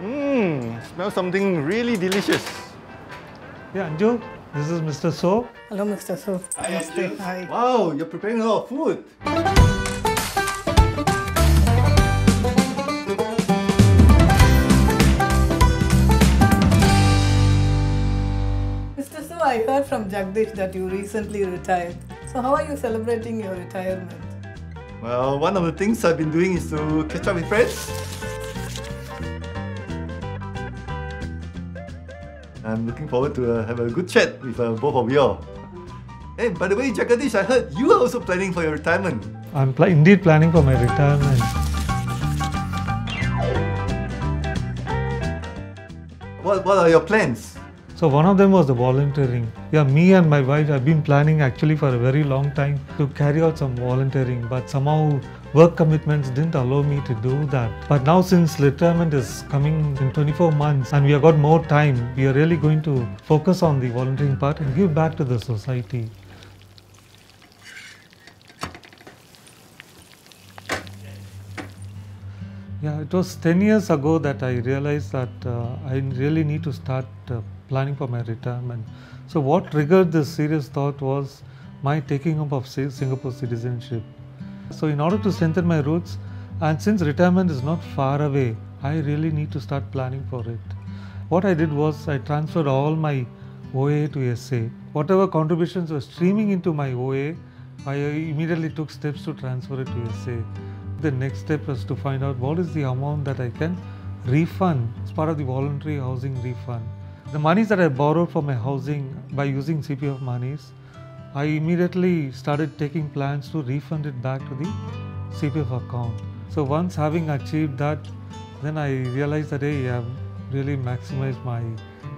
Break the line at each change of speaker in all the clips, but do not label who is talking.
Smells something really delicious.
Yeah, Anju, this is Mr. Soh.
Hello, Mr. Soh.
Hi,
Namaste.
Anju.
Hi.
Wow, you're preparing a lot of food.
Mr. Soh, I heard from Jagadish that you recently retired. So how are you celebrating your retirement?
Well, one of the things I've been doing is to catch up with friends. I'm looking forward to have a good chat with both of you all. Hey, by the way, Jagadish, I heard you are also planning for your retirement.
I'm indeed planning for my retirement.
What are your plans?
So one of them was the volunteering. Yeah, me and my wife have been planning actually for a very long time to carry out some volunteering, but somehow work commitments didn't allow me to do that. But now since retirement is coming in 24 months and we have got more time, we are really going to focus on the volunteering part and give back to the society. Yeah, it was 10 years ago that I realized that I really need to start planning for my retirement. So what triggered this serious thought was my taking up of Singapore citizenship. So in order to strengthen my roots, and since retirement is not far away, I really need to start planning for it. What I did was I transferred all my OA to SA. Whatever contributions were streaming into my OA, I immediately took steps to transfer it to SA. The next step was to find out what is the amount that I can refund as part of the voluntary housing refund. The monies that I borrowed for my housing by using CPF monies, I immediately started taking plans to refund it back to the CPF account. So once having achieved that, then I realized that hey, I've really maximized my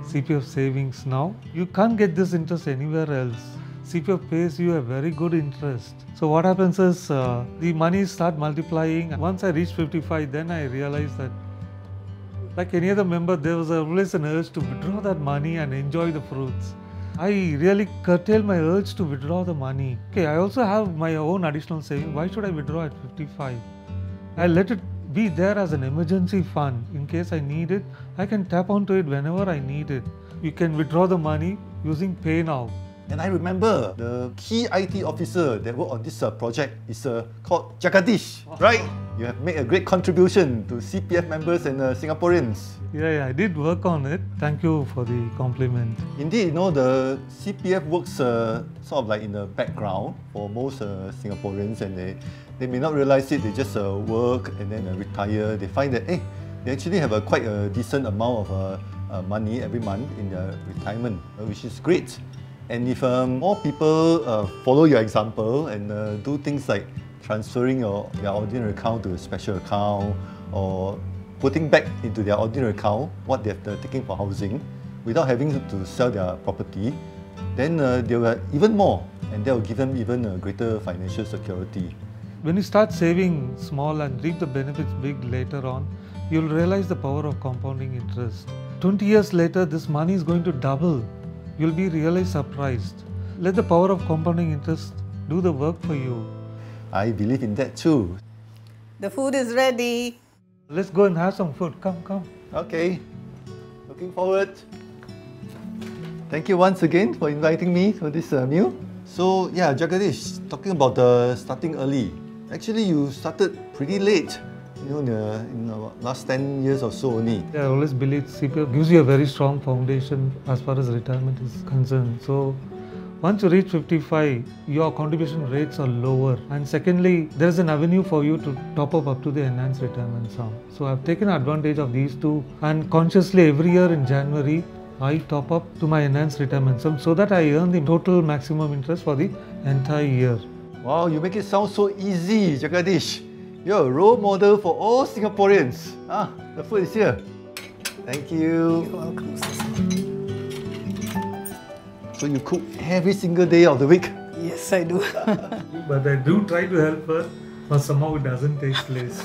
CPF savings now. You can't get this interest anywhere else. CPF pays you a very good interest. So what happens is the monies start multiplying. Once I reached 55, then I realized that like any other member, there was always an urge to withdraw that money and enjoy the fruits. I really curtailed my urge to withdraw the money. Okay, I also have my own additional saving. Why should I withdraw at 55? I let it be there as an emergency fund. In case I need it, I can tap onto it whenever I need it. You can withdraw the money using Pay Now.
And I remember the key IT officer that worked on this project is called Jagadish, right? You have made a great contribution to CPF members and Singaporeans.
Yeah, I did work on it. Thank you for the compliment.
Indeed, you know, the CPF works sort of like in the background for most Singaporeans, and they may not realize it. They just work and then retire. They find that, hey, they actually have quite a decent amount of money every month in their retirement, which is great. And if more people follow your example and do things like transferring their ordinary account to a special account or putting back into their ordinary account what they've taken for housing without having to sell their property, then they will even more, and that will give them even greater financial security.
When you start saving small and reap the benefits big later on, you'll realize the power of compounding interest. 20 years later, this money is going to double. You'll be really surprised. Let the power of compounding interest do the work for you.
I believe in that too.
The food is ready.
Let's go and have some food. Come.
Okay, looking forward. Thank you once again for inviting me for this meal. So yeah, Jagadish, talking about starting early. Actually, you started pretty late. You know, in the last 10 years or so only.
I always believe CPF gives you a very strong foundation as far as retirement is concerned. So once you reach 55, your contribution rates are lower. And secondly, there is an avenue for you to top up to the enhanced retirement sum. So I've taken advantage of these two, and consciously every year in January, I top up to my enhanced retirement sum so that I earn the total maximum interest for the entire year.
Wow, you make it sound so easy, Jagadish. You're a role model for all Singaporeans. The food is here. Thank you.
You're welcome, Mr. Soh.
So you cook every single day of the week?
Yes, I do.
But I do try to help her, but somehow it doesn't take place.